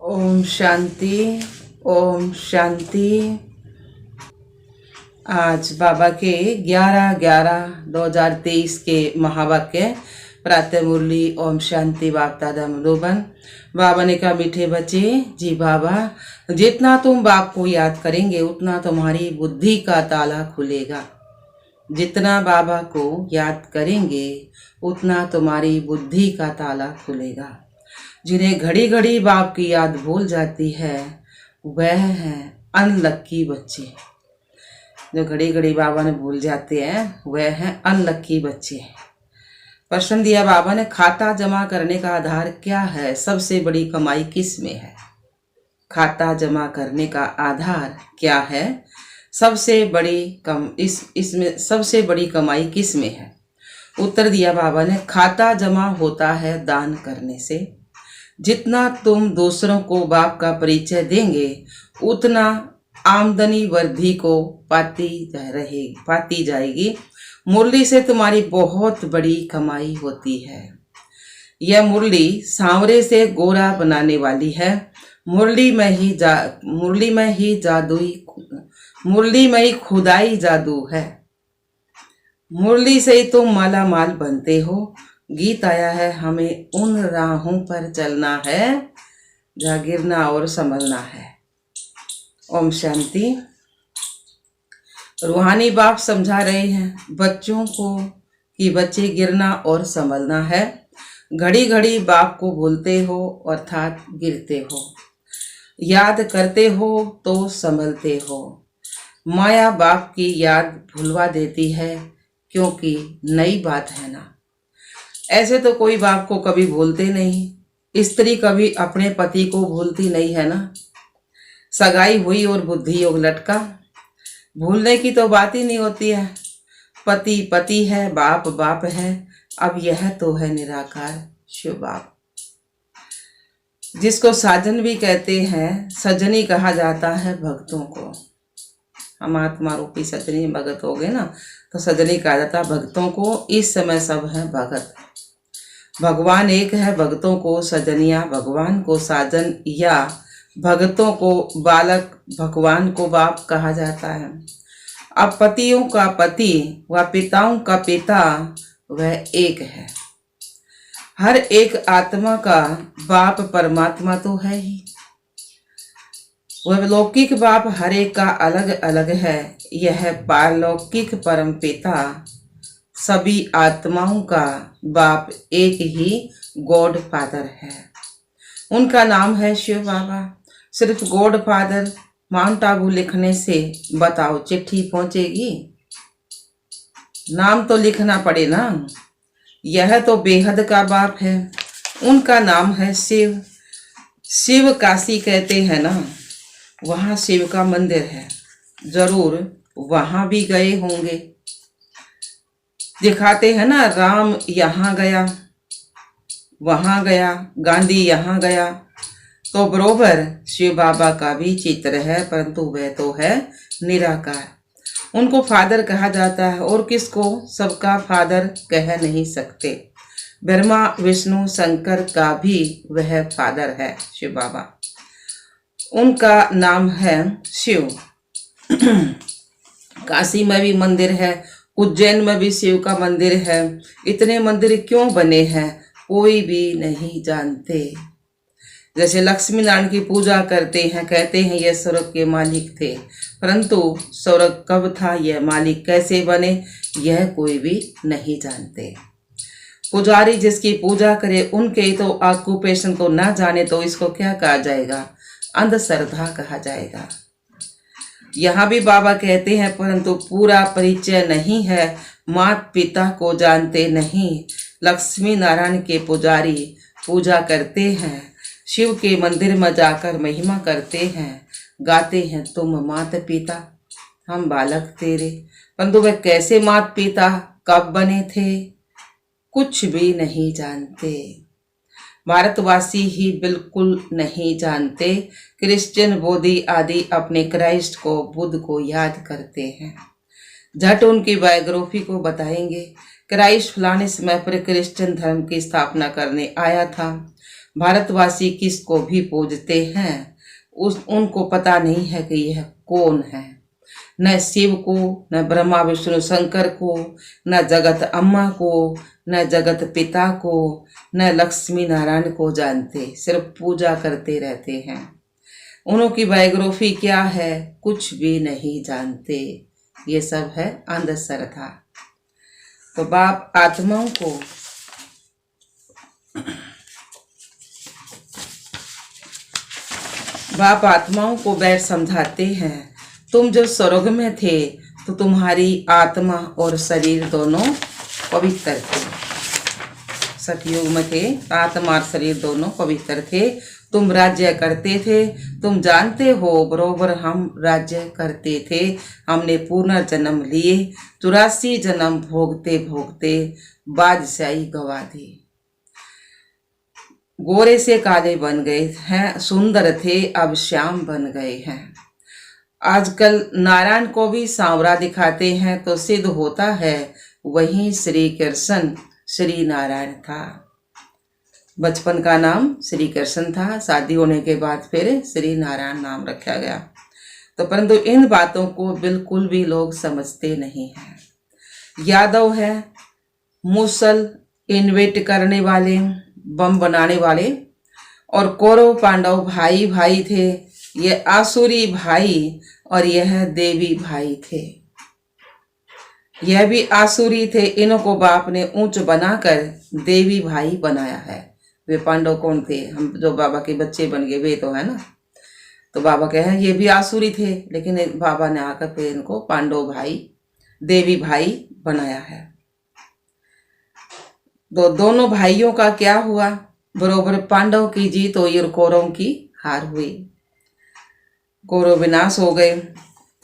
ओम शांति। ओम शांति। आज बाबा के 11/11/2023 के महावाक्य प्रातः मुरली ओम शांति बाप दादा मधुबन। बाबा ने कहा, मीठे बच्चे जी बाबा, जितना तुम बाप को याद करेंगे उतना तुम्हारी बुद्धि का ताला खुलेगा। जितना बाबा को याद करेंगे उतना तुम्हारी बुद्धि का ताला खुलेगा। जिन्हें घड़ी घड़ी बाप की याद भूल जाती है वह हैं अनलक्की बच्चे। जो घड़ी घड़ी बाबा ने भूल जाते हैं वह हैं अनलक्की बच्चे। प्रश्न दिया बाबा ने, खाता जमा करने का आधार क्या है? सबसे बड़ी कमाई किस में है? खाता जमा करने का आधार क्या है? सबसे बड़ी इसमें सबसे बड़ी कमाई किस में है? उत्तर दिया बाबा ने, खाता जमा होता है दान करने से। जितना तुम दूसरों को बाप का परिचय देंगे उतना आमदनी वृद्धि को पाती जाएगी। मुरली से तुम्हारी बहुत बड़ी कमाई होती है। यह मुरली सांवरे से गोरा बनाने वाली है। मुरली में ही खुदाई जादू है। मुरली से ही तुम माला माल बनते हो। गीत आया है, हमें उन राहों पर चलना है जहाँ गिरना और संभलना है। ओम शांति। रूहानी बाप समझा रहे हैं बच्चों को कि बच्चे गिरना और संभलना है। घड़ी घड़ी बाप को भूलते हो अर्थात गिरते हो, याद करते हो तो संभलते हो। माया बाप की याद भुलवा देती है क्योंकि नई बात है ना। ऐसे तो कोई बाप को कभी भूलते नहीं। स्त्री कभी अपने पति को भूलती नहीं है ना। सगाई हुई और बुद्धि योग लटका, भूलने की तो बात ही नहीं होती है। पति पति है, बाप बाप है, अब यह तो है निराकार शिव बाप, जिसको साजन भी कहते हैं। सजनी कहा जाता है भक्तों को। हम आत्मा रूपी सजनी भगत हो गए ना, तो सजनी कहा जाता है भक्तों को। इस समय सब है भगत। भगवान एक है, भक्तों को सजनिया भगवान को साजन, या भक्तों को बालक भगवान को बाप कहा जाता है। अब पतियों का पति व पिताओं का पिता वह एक है। हर एक आत्मा का बाप परमात्मा तो है ही। वह लौकिक बाप हर एक का अलग अलग है। यह पारलौकिक परम पिता सभी आत्माओं का बाप एक ही गॉड फादर है। उनका नाम है शिव बाबा। सिर्फ गॉड फादर माउंट आबू लिखने से बताओ चिट्ठी पहुंचेगी? नाम तो लिखना पड़े ना। यह तो बेहद का बाप है। उनका नाम है शिव। शिव काशी कहते हैं ना, वहाँ शिव का मंदिर है। जरूर वहाँ भी गए होंगे। दिखाते हैं ना, राम यहाँ गया, वहाँ गया, गांधी यहाँ गया। तो बरोबर शिव बाबा का भी चित्र है, परंतु वह तो है निराकार। उनको फादर कहा जाता है और किसको सबका फादर कह नहीं सकते। ब्रह्मा विष्णु शंकर का भी वह फादर है शिव बाबा। उनका नाम है शिव। काशी में भी मंदिर है, उज्जैन में भी शिव का मंदिर है। इतने मंदिर क्यों बने हैं कोई भी नहीं जानते। जैसे लक्ष्मी नारायण की पूजा करते हैं, कहते हैं ये स्वर्ग के मालिक थे, परंतु स्वर्ग कब था, यह मालिक कैसे बने, यह कोई भी नहीं जानते। पुजारी जिसकी पूजा करे उनके तो ऑक्यूपेशन को ना जाने तो इसको क्या कहा जाएगा? अंधश्रद्धा कहा जाएगा। यहाँ भी बाबा कहते हैं परंतु पूरा परिचय नहीं है, माता पिता को जानते नहीं। लक्ष्मी नारायण के पुजारी पूजा करते हैं, शिव के मंदिर में जाकर महिमा करते हैं, गाते हैं तुम माता पिता हम बालक तेरे, परंतु वे कैसे माता पिता कब बने थे कुछ भी नहीं जानते। भारतवासी ही बिल्कुल नहीं जानते। क्रिश्चियन बौद्धी आदि अपने क्राइस्ट को बुद्ध को याद करते हैं। झट उनकी बायोग्राफी को बताएंगे। क्राइस्ट फलाने समय पर क्रिश्चियन धर्म की स्थापना करने आया था। भारतवासी किसको भी पूजते हैं उनको पता नहीं है कि यह कौन है। न शिव को, न ब्रह्मा विष्णु शंकर को, न जगत अम्मा को, न जगत पिता को, न लक्ष्मी नारायण को जानते, सिर्फ पूजा करते रहते हैं। उनकी बायोग्राफी क्या है कुछ भी नहीं जानते। ये सब है अंधश्रद्धा। तो बाप आत्माओं को बैठ समझाते हैं, तुम जो स्वर्ग में थे तो तुम्हारी आत्मा और शरीर दोनों पवित्र थे। सतयुग में थे, आत्मा और शरीर दोनों पवित्र थे। तुम राज्य करते थे, तुम जानते हो बरोबर हम राज्य करते थे। हमने पुनर्जन्म लिए, 84 जन्म भोगते भोगते बादशाही गवा दी। गोरे से काले बन गए हैं, सुंदर थे अब श्याम बन गए हैं। आजकल नारायण को भी सांवरा दिखाते हैं तो सिद्ध होता है वही श्री कृष्ण श्री नारायण था। बचपन का नाम श्री कृष्ण था, शादी होने के बाद फिर श्री नारायण नाम रखा गया। तो परंतु इन बातों को बिल्कुल भी लोग समझते नहीं हैं। यादव है मूसल इन्वेट करने वाले, बम बनाने वाले, और कौरव पांडव भाई भाई थे। ये आसुरी भाई और यह देवी भाई थे। यह भी आसुरी थे, इनको बाप ने ऊंच बनाकर देवी भाई बनाया है। वे पांडव कौन थे? हम जो बाबा के बच्चे बन गए वे तो है ना। तो बाबा कहे हैं ये भी आसुरी थे, लेकिन बाबा ने आकर फिर इनको पांडव भाई देवी भाई बनाया है। तो दोनों भाइयों का क्या हुआ? बरोबर पांडव की जीत हुई और कौरवों की हार हुई। कौरव विनाश हो गए।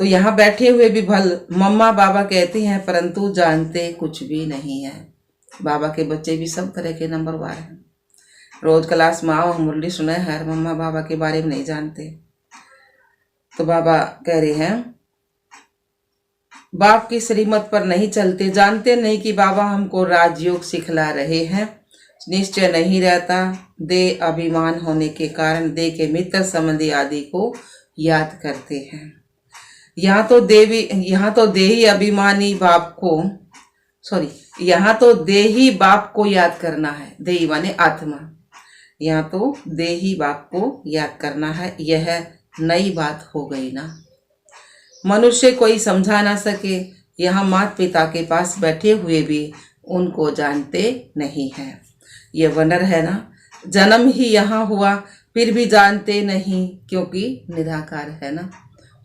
तो यहाँ बैठे हुए भी भल मम्मा बाबा कहते हैं परंतु जानते कुछ भी नहीं है। बाबा के बच्चे भी सब तरह के नंबरवार हैं। रोज क्लास में आओ, मुरली सुने हर मम्मा बाबा के बारे में नहीं जानते। तो बाबा कह रहे हैं बाप की श्रीमत पर नहीं चलते, जानते नहीं कि बाबा हमको राजयोग सिखला रहे हैं। निश्चय नहीं रहता, दे अभिमान होने के कारण दे के मित्र संबंधी आदि को याद करते हैं। यहाँ तो देही अभिमानी बाप को यहाँ तो देही बाप को याद करना है। देही माने आत्मा। यहाँ तो देही बाप को याद करना है। यह नई बात हो गई ना। मनुष्य कोई समझा ना सके, यहाँ माता पिता के पास बैठे हुए भी उनको जानते नहीं हैं। ये वनर है ना, जन्म ही यहाँ हुआ फिर भी जानते नहीं, क्योंकि निराकार है ना।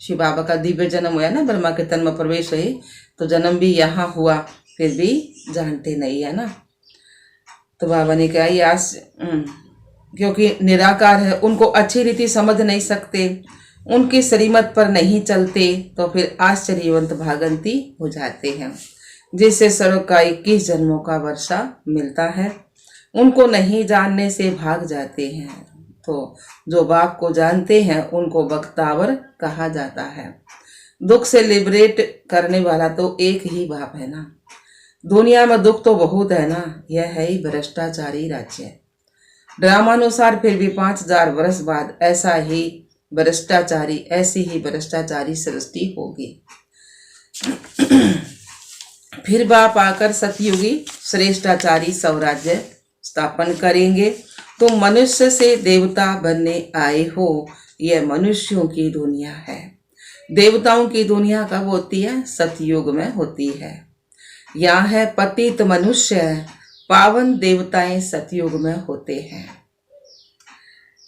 शिव बाबा का दिव्य जन्म हुआ ना, ब्रह्मा के तन में प्रवेश हुई, तो जन्म भी यहाँ हुआ फिर भी जानते नहीं है ना। तो बाबा ने कहा ये क्योंकि निराकार है, उनको अच्छी रीति समझ नहीं सकते, उनकी श्रीमत पर नहीं चलते, तो फिर आश्चर्यवंत भागंती हो जाते हैं, जिससे सर्व का 21 जन्मों का वर्षा मिलता है। उनको नहीं जानने से भाग जाते हैं। तो जो बाप को जानते हैं उनको बख्तावर कहा जाता है। दुख से लिबरेट करने वाला तो एक ही बाप है ना। दुनिया में दुख तो बहुत है ना, यह है ही भ्रष्टाचारी राज्य। ड्रामानुसार फिर भी 5000 वर्ष बाद ऐसी ही भ्रष्टाचारी सृष्टि होगी। फिर बाप आकर सतयुगी श्रेष्ठाचारी स्वराज्य स्थापन करेंगे। तुम मनुष्य से देवता बनने आए हो, यह मनुष्यों की दुनिया है। देवताओं की दुनिया कब होती है? सतयुग में होती है। यहाँ है पतित मनुष्य, पावन देवताएं सतयुग में होते हैं।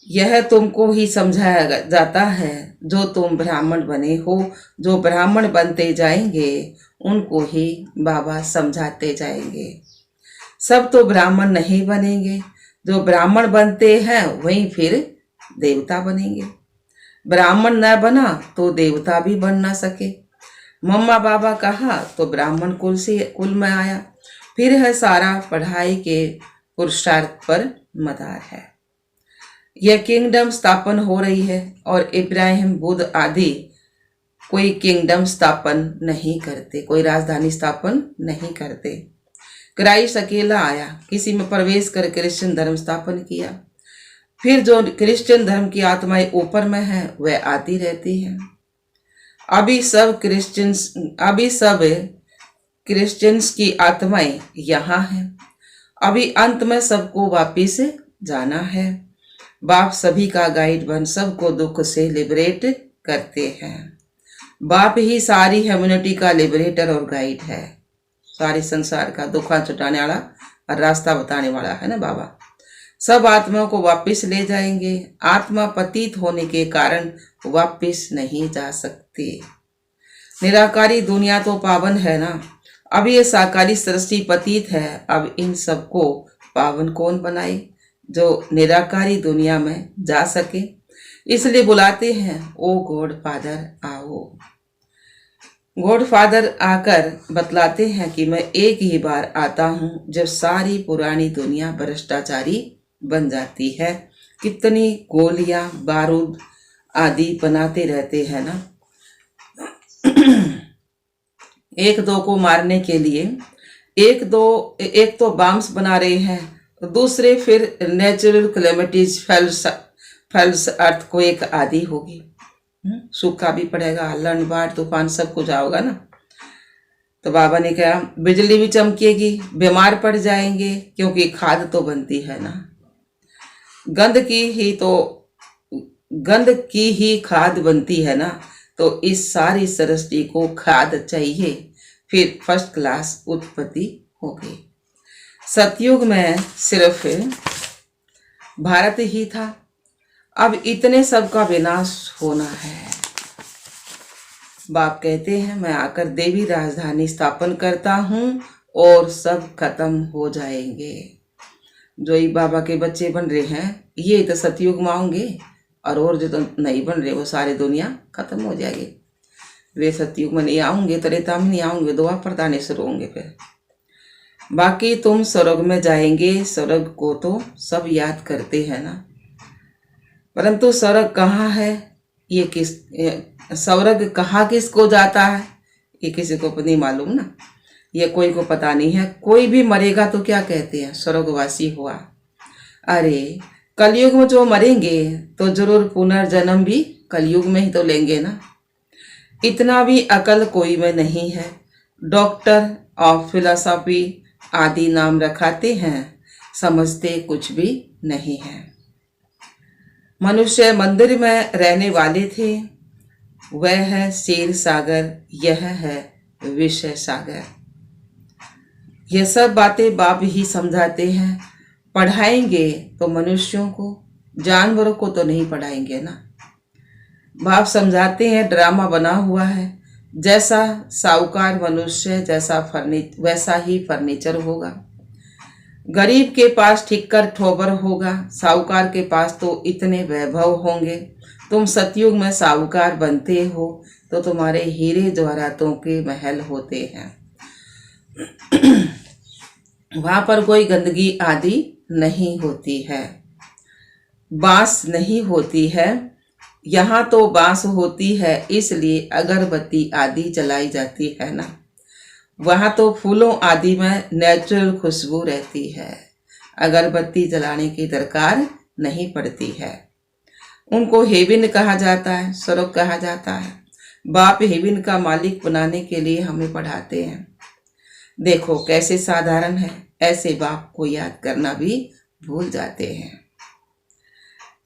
यह तुमको ही समझाया जाता है। जो तुम ब्राह्मण बने हो, जो ब्राह्मण बनते जाएंगे उनको ही बाबा समझाते जाएंगे। सब तो ब्राह्मण नहीं बनेंगे, जो ब्राह्मण बनते हैं वही फिर देवता बनेंगे। ब्राह्मण न बना तो देवता भी बन ना सके। मम्मा बाबा कहा तो ब्राह्मण कुल में आया। फिर है सारा पढ़ाई के पुरुषार्थ पर मदार है। यह किंगडम स्थापन हो रही है और इब्राहिम बुद्ध आदि कोई किंगडम स्थापन नहीं करते, कोई राजधानी स्थापन नहीं करते। क्राइस्ट अकेला आया, किसी में प्रवेश कर क्रिश्चियन धर्म स्थापन किया। फिर जो क्रिश्चियन धर्म की आत्माएं ऊपर में है वह आती रहती हैं। अभी सब क्रिश्चियंस की आत्माएं यहाँ हैं। अभी अंत में सबको वापिस जाना है। बाप सभी का गाइड बन सबको दुख से लिबरेट करते हैं। बाप ही सारी ह्यूमैनिटी का लिबरेटर और गाइड है। सारे संसार का दुखा छुटाने वाला और रास्ता बताने वाला है ना बाबा। सब आत्माओं को वापस ले जाएंगे। आत्मा पतित होने के कारण वापस नहीं जा सकती। निराकारी दुनिया तो पावन है ना। अब ये साकारी सृष्टि पतित है। अब इन सबको पावन कौन बनाए जो निराकारी दुनिया में जा सके। इसलिए बुलाते हैं ओ गॉड फादर आओ। गॉड फादर आकर बतलाते हैं कि मैं एक ही बार आता हूँ जब सारी पुरानी दुनिया भ्रष्टाचारी बन जाती है। कितनी गोलियां बारूद आदि बनाते रहते हैं ना एक दो को मारने के लिए। एक तो बॉम्ब्स बना रहे हैं, दूसरे फिर नेचुरल कैलेमिटीज फेल्स अर्थक्वेक आदि होगी। सूखा भी पड़ेगा, हल्ला बाढ़ तूफान सब कुछ आओगा ना। तो बाबा ने कहा बिजली भी चमकेगी, बीमार पड़ जाएंगे क्योंकि खाद तो बनती है ना। गंद की ही खाद बनती है ना। तो इस सारी सृष्टि को खाद चाहिए, फिर फर्स्ट क्लास उत्पत्ति होगी। सतयुग में सिर्फ भारत ही था, अब इतने सब का विनाश होना है। बाप कहते हैं मैं आकर देवी राजधानी स्थापन करता हूँ और सब खत्म हो जाएंगे। जो ये बाबा के बच्चे बन रहे हैं ये तो सतयुग में आएंगे, और जो तो नहीं बन रहे वो सारी दुनिया खत्म हो जाएगी। वे सतयुग में नहीं आऊंगे, त्रेता में नहीं आऊंगे, दुआ प्रदाने शुरू होंगे। फिर बाकी तुम स्वर्ग में जाएंगे। स्वर्ग को तो सब याद करते हैं ना, परंतु स्वर्ग कहाँ है ये स्वर्ग कहाँ किसको जाता है ये किसी को नहीं मालूम ना। ये कोई को पता नहीं है। कोई भी मरेगा तो क्या कहते हैं स्वर्गवासी हुआ। अरे कलयुग में जो मरेंगे तो जरूर पुनर्जन्म भी कलयुग में ही तो लेंगे ना। इतना भी अकल कोई में नहीं है। डॉक्टर ऑफ फिलोसॉफी आदि नाम रखाते हैं, समझते कुछ भी नहीं है। मनुष्य मंदिर में रहने वाले थे, वह है क्षीर सागर, यह है विषय सागर। यह सब बातें बाप ही समझाते हैं। पढ़ाएंगे तो मनुष्यों को, जानवरों को तो नहीं पढ़ाएंगे ना। बाप समझाते हैं ड्रामा बना हुआ है। जैसा साहूकार मनुष्य वैसा ही फर्नीचर होगा। गरीब के पास ठिक्कर ठोबर होगा, साहूकार के पास तो इतने वैभव होंगे। तुम सतयुग में साहूकार बनते हो तो तुम्हारे हीरे जवाहरातों के महल होते हैं। वहां पर कोई गंदगी आदि नहीं होती है, बांस नहीं होती है। यहाँ तो बांस होती है, इसलिए अगरबत्ती आदि जलाई जाती है ना। वहाँ तो फूलों आदि में नेचुरल खुशबू रहती है, अगरबत्ती जलाने की दरकार नहीं पड़ती है। उनको हेवन कहा जाता है, स्वर्ग कहा जाता है। बाप हेवन का मालिक बनाने के लिए हमें पढ़ाते हैं। देखो कैसे साधारण है, ऐसे बाप को याद करना भी भूल जाते हैं।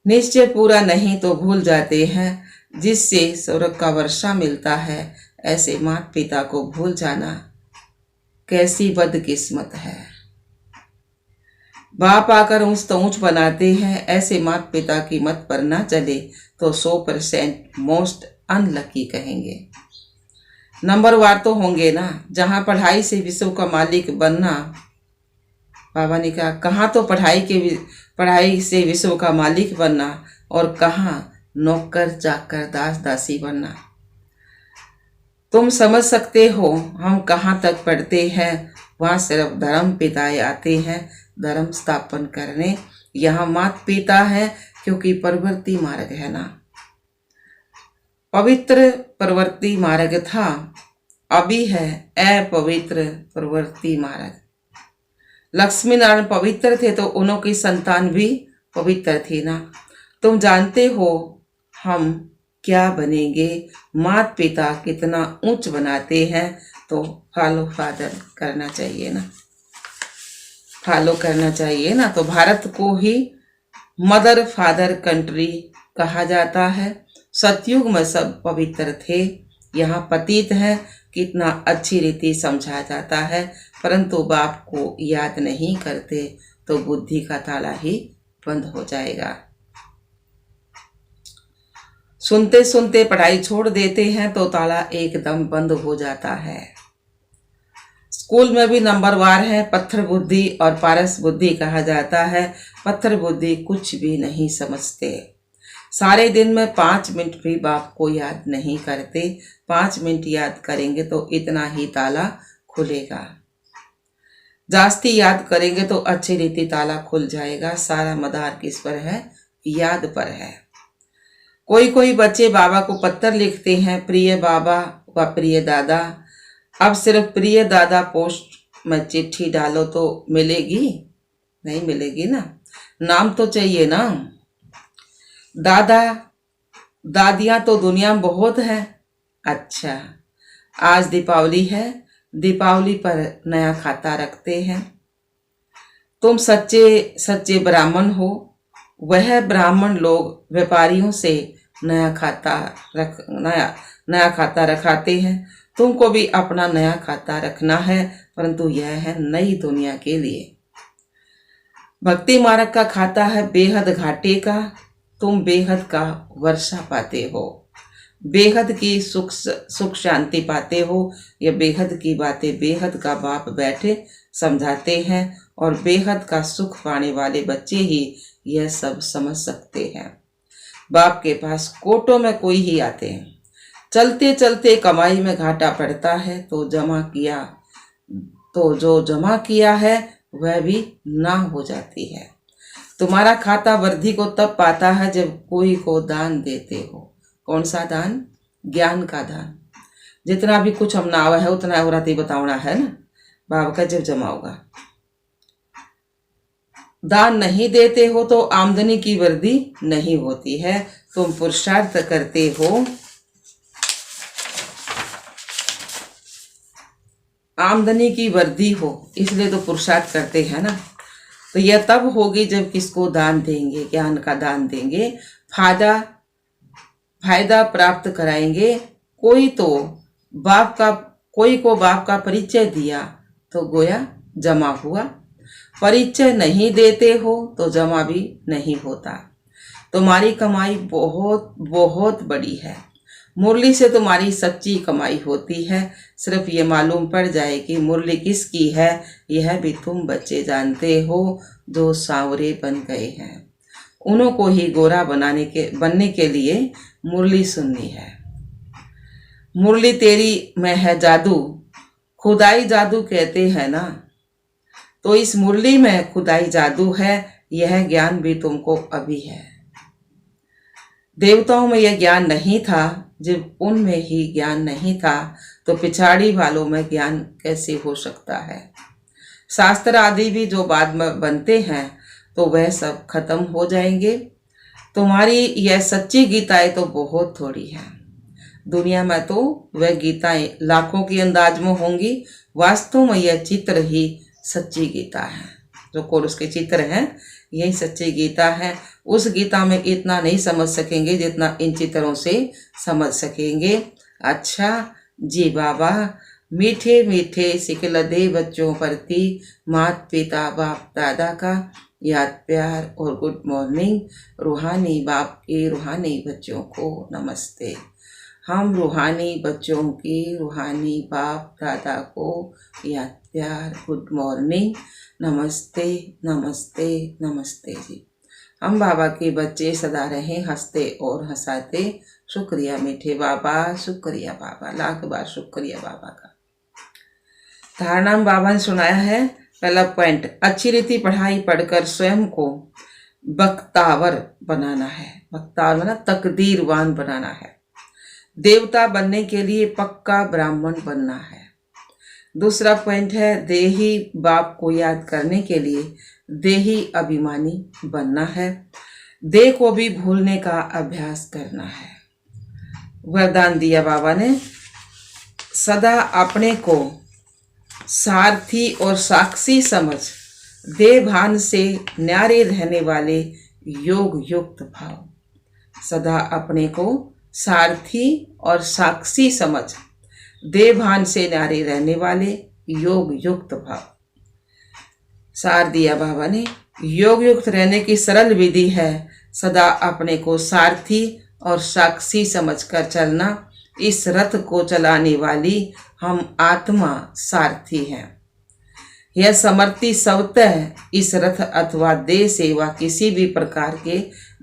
निश्चय पूरा नहीं तो भूल जाते हैं, जिससे स्वर्ग का वर्षा मिलता है। ऐसे माता पिता को भूल जाना कैसी बदकिस्मत है। बाप आकर ऊंच तो ऊंच बनाते हैं। ऐसे माता पिता की मत पर ना चले तो 100% मोस्ट अनलकी कहेंगे। नंबरवार तो होंगे ना। जहां पढ़ाई से विश्व का मालिक बनना, बाबा ने कहा कहाँ तो पढ़ाई से विश्व का मालिक बनना और कहाँ नौकर चाकर दास दासी बनना। तुम समझ सकते हो हम कहाँ तक पढ़ते हैं। वहाँ सिर्फ धर्म पिताएं आते हैं धर्म स्थापन करने। यहाँ माता पिता है क्योंकि प्रवृत्ति मार्ग है ना। पवित्र प्रवृत्ति मार्ग था, अभी है अपवित्र प्रवृत्ति मार्ग। लक्ष्मी नारायण पवित्र थे तो उन्हों की संतान भी पवित्र थी ना। तुम जानते हो हम क्या बनेंगे, माता पिता कितना ऊंच बनाते हैं, तो फॉलो फादर करना चाहिए ना, फॉलो करना चाहिए ना। तो भारत को ही मदर फादर कंट्री कहा जाता है। सतयुग में सब पवित्र थे, यहाँ पतित है, कितना अच्छी रीति समझा जाता है, परंतु बाप को याद नहीं करते तो बुद्धि का ताला ही बंद हो जाएगा। सुनते सुनते पढ़ाई छोड़ देते हैं तो ताला एकदम बंद हो जाता है। स्कूल में भी नंबरवार है, पत्थर बुद्धि और पारस बुद्धि कहा जाता है। पत्थर बुद्धि कुछ भी नहीं समझते, सारे दिन में 5 मिनट भी बाप को याद नहीं करते। 5 मिनट याद करेंगे तो इतना ही ताला खुलेगा, जास्ती याद करेंगे तो अच्छी रीति ताला खुल जाएगा। सारा मदार किस पर है? याद पर है। कोई कोई बच्चे बाबा को पत्र लिखते हैं, प्रिय बाबा व प्रिय दादा। अब सिर्फ प्रिय दादा पोस्ट में चिट्ठी डालो तो मिलेगी? नहीं मिलेगी ना, नाम तो चाहिए ना। दादा दादियां तो दुनिया में बहुत है। अच्छा, आज दीपावली है, दीपावली पर नया खाता रखते हैं। तुम सच्चे सच्चे ब्राह्मण हो, वह ब्राह्मण लोग व्यापारियों से नया खाता रखाते हैं। तुमको भी अपना नया खाता रखना है, परंतु यह है नई दुनिया के लिए। भक्ति मार्ग का खाता है बेहद घाटे का, तुम बेहद का वर्षा पाते हो, बेहद की सुख शांति पाते हो। ये बेहद की बातें बेहद का बाप बैठे समझाते हैं, और बेहद का सुख पाने वाले बच्चे ही यह सब समझ सकते हैं। बाप के पास कोटों में कोई ही आते हैं, चलते चलते कमाई में घाटा पड़ता है तो जो जमा किया है वह भी ना हो जाती है। तुम्हारा खाता वृद्धि को तब पाता है जब कोई को दान देते हो। कौन सा दान? ज्ञान का दान। जितना भी कुछ हम नाव है उतना औरती बतावना है ना, बाबा का जब जमा होगा। दान नहीं देते हो तो आमदनी की वृद्धि नहीं होती है। तुम पुरुषार्थ करते हो, आमदनी की वृद्धि हो, इसलिए तो पुरुषार्थ करते हैं ना। तो यह तब होगी जब किसको दान देंगे, ज्ञान का दान देंगे, फायदा प्राप्त कराएंगे। कोई को बाप का परिचय दिया तो गोया जमा हुआ, परिचय नहीं देते हो तो जमा भी नहीं होता। तुम्हारी कमाई बहुत बहुत बड़ी है, मुरली से तुम्हारी सच्ची कमाई होती है। सिर्फ ये मालूम पड़ जाए कि मुरली किसकी है, यह भी तुम बच्चे जानते हो जो सांवरे बन गए हैं। उन्हों को ही गोरा बनने के लिए मुरली सुननी है। मुरली तेरी में है जादू, खुदाई जादू कहते हैं ना, तो इस मुरली में खुदाई जादू है। यह ज्ञान भी तुमको अभी है। देवताओं में यह ज्ञान नहीं था, जब उनमें ही ज्ञान नहीं था तो पिछाड़ी वालों में ज्ञान कैसे हो सकता है। शास्त्र आदि भी जो बाद में बनते हैं तो वह सब खत्म हो जाएंगे। तुम्हारी यह सच्ची गीताएं तो बहुत थोड़ी हैं, दुनिया में तो वह गीताएं लाखों की अंदाज में होंगी। वास्तव में यह चित्र ही सच्ची गीता है, जो कोरस के चित्र हैं यही सच्ची गीता है। उस गीता में इतना नहीं समझ सकेंगे जितना इन चित्रों से समझ सकेंगे। अच्छा जी बाबा, मीठे मीठे सिखलदे बच्चों प्रति माता पिता बाप दादा का याद प्यार और गुड मॉर्निंग। रूहानी बाप के रूहानी बच्चों को नमस्ते। हम रूहानी बच्चों की रूहानी बाप दादा को याद प्यार गुड मॉर्निंग, नमस्ते नमस्ते नमस्ते जी। हम बाबा के बच्चे सदा रहें हंसते और हंसाते। शुक्रिया मीठे बाबा, शुक्रिया बाबा, लाख बार शुक्रिया बाबा का। धारणा बाबा ने सुनाया है। पहला पॉइंट, अच्छी रीति पढ़ाई पढ़कर स्वयं को बख्तावर बनाना है। बख्तावर बना तकदीरवान बनाना है। देवता बनने के लिए पक्का ब्राह्मण बनना है। दूसरा पॉइंट है देही बाप को याद करने के लिए देही अभिमानी बनना है। देह को भी भूलने का अभ्यास करना है। वरदान दिया बाबा ने, सदा अपने को सारथी और साक्षी समझ देह भान से न्यारे रहने वाले योग युक्त भाव। सदा अपने को सारथी और साक्षी समझ देह भान से न्यारे रहने वाले योग युक्त भाव। सार दिया बाबा ने, योग युक्त रहने की सरल विधि है सदा अपने को सारथी और साक्षी समझकर चलना। इस रथ को चलाने वाली हम आत्मा सारथी हैं। यह समर्थी स्वतः इस रथ अथवा देह सेवा किसी भी प्रकार के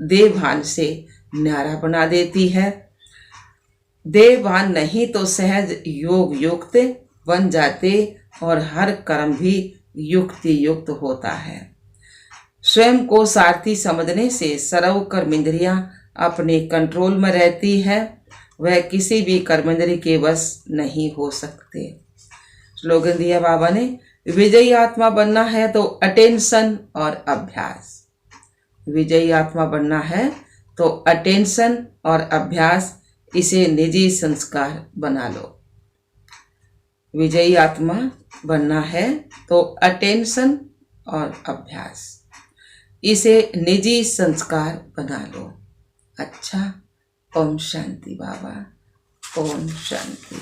देह भान से न्यारा बना देती है। देह भान नहीं तो सहज योग युक्त बन जाते और हर कर्म भी युक्ति युक्त होता है। स्वयं को सारथी समझने से सर्व कर्मेंद्रियां अपने कंट्रोल में रहती है। वह किसी भी कर्मेंद्रिय के वश नहीं हो सकते। स्लोगन दिया बाबा ने, विजयी आत्मा बनना है तो अटेंशन और अभ्यास। विजयी आत्मा बनना है तो अटेंशन और अभ्यास, इसे निजी संस्कार बना लो। विजयी आत्मा बनना है तो अटेंशन और अभ्यास, इसे निजी संस्कार बना लो। अच्छा, ओम शांति बाबा, ओम शांति।